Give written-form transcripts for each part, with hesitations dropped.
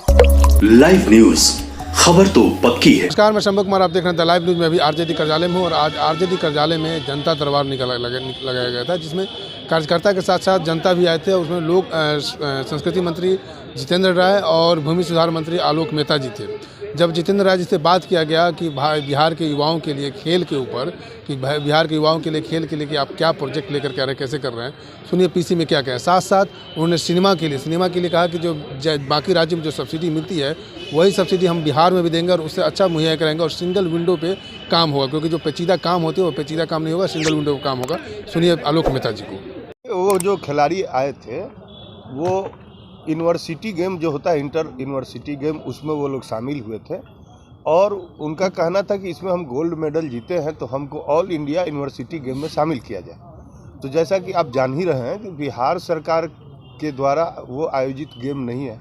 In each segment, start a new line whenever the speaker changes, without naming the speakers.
Live news, खबर तो पक्की है।
नमस्कार, मैं शंभू कुमार, आप देख रहे हैं लाइव न्यूज में। अभी आरजेडी कार्यालय में हूं और आज आरजेडी कार्यालय में जनता दरबार लगाया गया था, जिसमें कार्यकर्ता के साथ साथ जनता भी आए थे। उसमें लोग संस्कृति मंत्री जितेंद्र राय और भूमि सुधार मंत्री आलोक मेहता जी थे। जब जितेंद्र राय जी से बात किया गया कि बिहार के युवाओं के लिए खेल के ऊपर, कि बिहार के युवाओं के लिए खेल के लिए कि आप क्या प्रोजेक्ट लेकर के आ रहे हैं, कैसे कर रहे हैं, सुनिए पीसी में क्या कहा। साथ साथ उन्होंने सिनेमा के लिए कहा कि जो बाकी राज्यों में जो सब्सिडी मिलती है वही सब्सिडी हम बिहार में भी देंगे और उससे अच्छा मुहैया कराएंगे और सिंगल विंडो पे काम होगा, क्योंकि जो पेचीदा काम होते हैं वो पेचीदा काम नहीं होगा, सिंगल विंडो का काम होगा। सुनिए आलोक मेहता जी को।
वो जो खिलाड़ी आए थे वो यूनिवर्सिटी गेम जो होता है, इंटर यूनिवर्सिटी गेम, उसमें वो लोग शामिल हुए थे और उनका कहना था कि इसमें हम गोल्ड मेडल जीते हैं तो हमको ऑल इंडिया यूनिवर्सिटी गेम में शामिल किया जाए। तो जैसा कि आप जान ही रहे हैं कि बिहार सरकार के द्वारा वो आयोजित गेम नहीं है,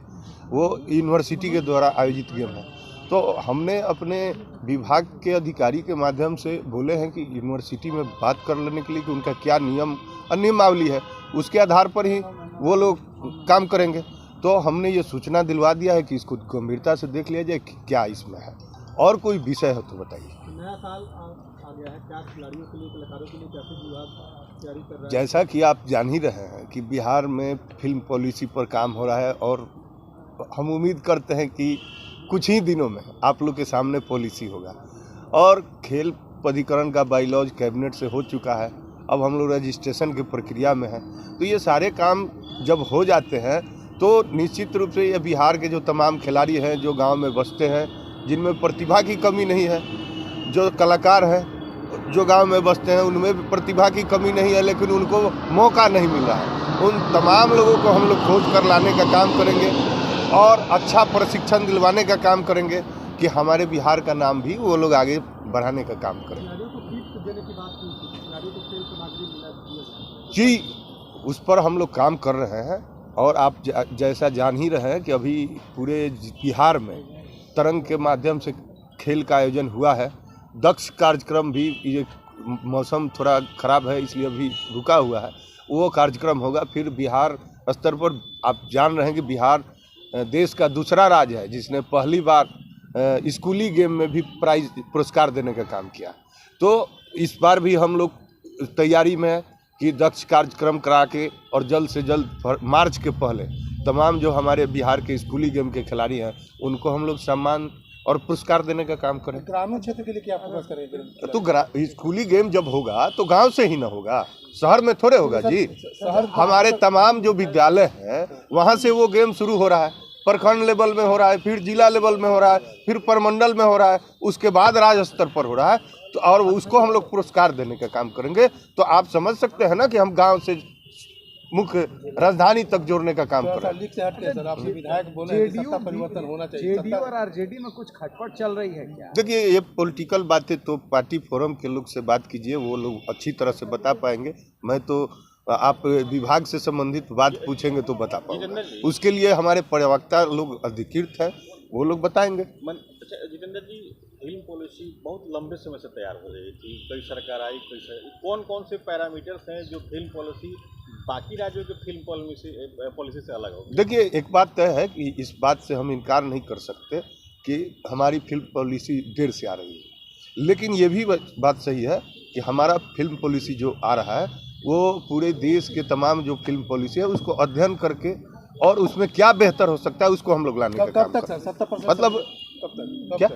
वो यूनिवर्सिटी के द्वारा आयोजित गेम है। तो हमने अपने विभाग के अधिकारी के माध्यम से बोले हैं कि यूनिवर्सिटी में बात कर लेने के लिए कि उनका क्या नियम और नियमावली है, उसके आधार पर ही वो लोग काम करेंगे। तो हमने ये सूचना दिलवा दिया है कि इसको गंभीरता से देख लिया जाए कि क्या इसमें है, और कोई विषय हो तो बताइए।
नया साल आ गया है, क्या खिलाड़ियों के लिए, कलाकारों के लिए कैसे विभाग तैयारी कर रहा है?
जैसा कि आप जान ही रहे हैं कि बिहार में फिल्म पॉलिसी पर काम हो रहा है और हम उम्मीद करते हैं कि कुछ ही दिनों में आप लोग के सामने पॉलिसी होगा। और खेल प्राधिकरण का बायलॉज कैबिनेट से हो चुका है, अब हम लोग रजिस्ट्रेशन की प्रक्रिया में हैं। तो ये सारे काम जब हो जाते हैं तो निश्चित रूप से ये बिहार के जो तमाम खिलाड़ी हैं जो गांव में बसते हैं, जिनमें प्रतिभा की कमी नहीं है, जो कलाकार हैं जो गांव में बसते हैं उनमें भी प्रतिभा की कमी नहीं है, लेकिन उनको मौका नहीं मिल रहा है, उन तमाम लोगों को हम लोग खोज कर लाने का काम करेंगे और अच्छा प्रशिक्षण दिलवाने का काम करेंगे कि हमारे बिहार का नाम भी वो लोग आगे बढ़ाने का काम करें। जी, उस पर हम लोग काम कर रहे हैं और आप जैसा जान ही रहे हैं कि अभी पूरे बिहार में तरंग के माध्यम से खेल का आयोजन हुआ है। दक्ष कार्यक्रम भी, ये मौसम थोड़ा ख़राब है इसलिए अभी रुका हुआ है, वो कार्यक्रम होगा। फिर बिहार स्तर पर आप जान रहे हैं कि बिहार देश का दूसरा राज्य है जिसने पहली बार स्कूली गेम में भी प्राइज पुरस्कार देने का काम किया। तो इस बार भी हम लोग तैयारी में है कि दक्ष कार्यक्रम करा के और जल्द से जल्द मार्च के पहले तमाम जो हमारे बिहार के स्कूली गेम के खिलाड़ी हैं उनको हम लोग सम्मान और पुरस्कार देने का काम करें।
ग्रामीण क्षेत्र के लिए क्या फोकस करेंगे?
तो स्कूली गेम जब होगा तो गांव से ही ना होगा, शहर में थोड़े होगा जी। हमारे तमाम जो विद्यालय हैं वहाँ से वो गेम शुरू हो रहा है, प्रखंड लेवल में हो रहा है, फिर जिला लेवल में हो रहा है, फिर प्रमंडल में हो रहा है, उसके बाद राज्य स्तर पर हो रहा है। तो और उसको हम लोग पुरस्कार देने का काम करेंगे। तो आप समझ सकते हैं ना कि हम गांव से मुख्य राजधानी तक जोड़ने का काम कर रहे हैं।
सर, आपके विधायक बोले हैं कि सत्ता परिवर्तन होना चाहिए।
जेडीयू और आरजेडी में कुछ खटपट चल रही है क्या?
देखिए, ये पॉलिटिकल बातें तो पार्टी फोरम के लोग से बात कीजिए, वो लोग अच्छी तरह से बता पाएंगे। मैं तो आप विभाग से संबंधित बात पूछेंगे तो बता पाऊंगा, उसके लिए हमारे प्रवक्ता लोग अधिकृत हैं, वो लोग बताएंगे।
जितेंद्र जी, फिल्म पॉलिसी बहुत लंबे समय से तैयार हो रही थी, कई सरकार आई, कौन कौन से पैरामीटर्स हैं जो फिल्म पॉलिसी बाकी राज्यों के फिल्म पॉलिसी से अलग होगी?
देखिए, एक बात तय है कि इस बात से हम इनकार नहीं कर सकते कि हमारी फिल्म पॉलिसी देर से आ रही है, लेकिन ये भी बात सही है कि हमारा फिल्म पॉलिसी जो आ रहा है वो पूरे देश के तमाम जो फिल्म पॉलिसी है उसको अध्ययन करके और उसमें क्या बेहतर हो सकता है उसको हम लोग लाने का काम करें। मतलब क्या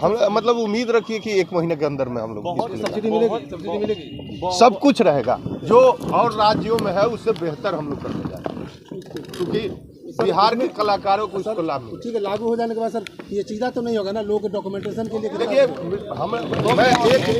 हम मतलब उम्मीद रखिए कि 1 महीने के अंदर में हम लोग
सब्सिडी मिलेगी,
सब कुछ रहेगा जो और राज्यों में है उससे बेहतर हम लोग करने जा रहे हैं, क्योंकि बिहार के कलाकारों को उसको लाभ मिले।
ठीक है, लागू हो जाने के बाद सर ये चीज़ा तो नहीं होगा ना लोगों के डॉक्यूमेंटेशन के लिए?
देखिए, मैं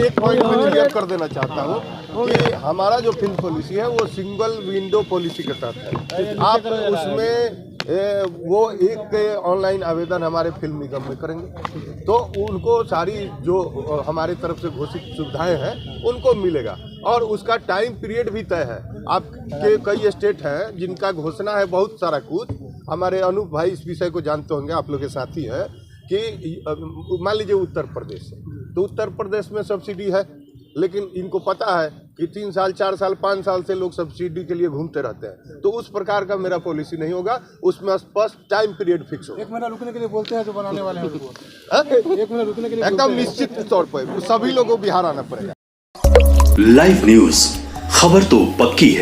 एक पॉइंट में क्लियर कर देना चाहता हूँ कि हमारा जो फिल्म पॉलिसी है वो सिंगल विंडो पॉलिसी के तहत है। आप उसमें वो एक ऑनलाइन आवेदन हमारे फिल्म निगम में करेंगे तो उनको सारी जो हमारे तरफ से घोषित सुविधाएं हैं उनको मिलेगा और उसका टाइम पीरियड भी तय है। आपके कई स्टेट हैं जिनका घोषणा है बहुत सारा कुछ। हमारे अनूप भाई इस विषय को जानते होंगे, आप लोग के साथी हैं, कि मान लीजिए उत्तर प्रदेश है तो उत्तर प्रदेश में सब्सिडी है, लेकिन इनको पता है कि 3 साल 4 साल 5 साल से लोग सब्सिडी के लिए घूमते रहते हैं। तो उस प्रकार का मेरा पॉलिसी नहीं होगा, उसमें स्पष्ट टाइम पीरियड फिक्स होगा।
1 महीना रुकने के लिए बोलते हैं जो बनाने वाले हैं उनको।
हाँ?
1 महीना रुकने के लिए
एकदम निश्चित तौर पर सभी लोगों को बिहार आना पड़ेगा।
लाइव न्यूज, खबर तो पक्की है।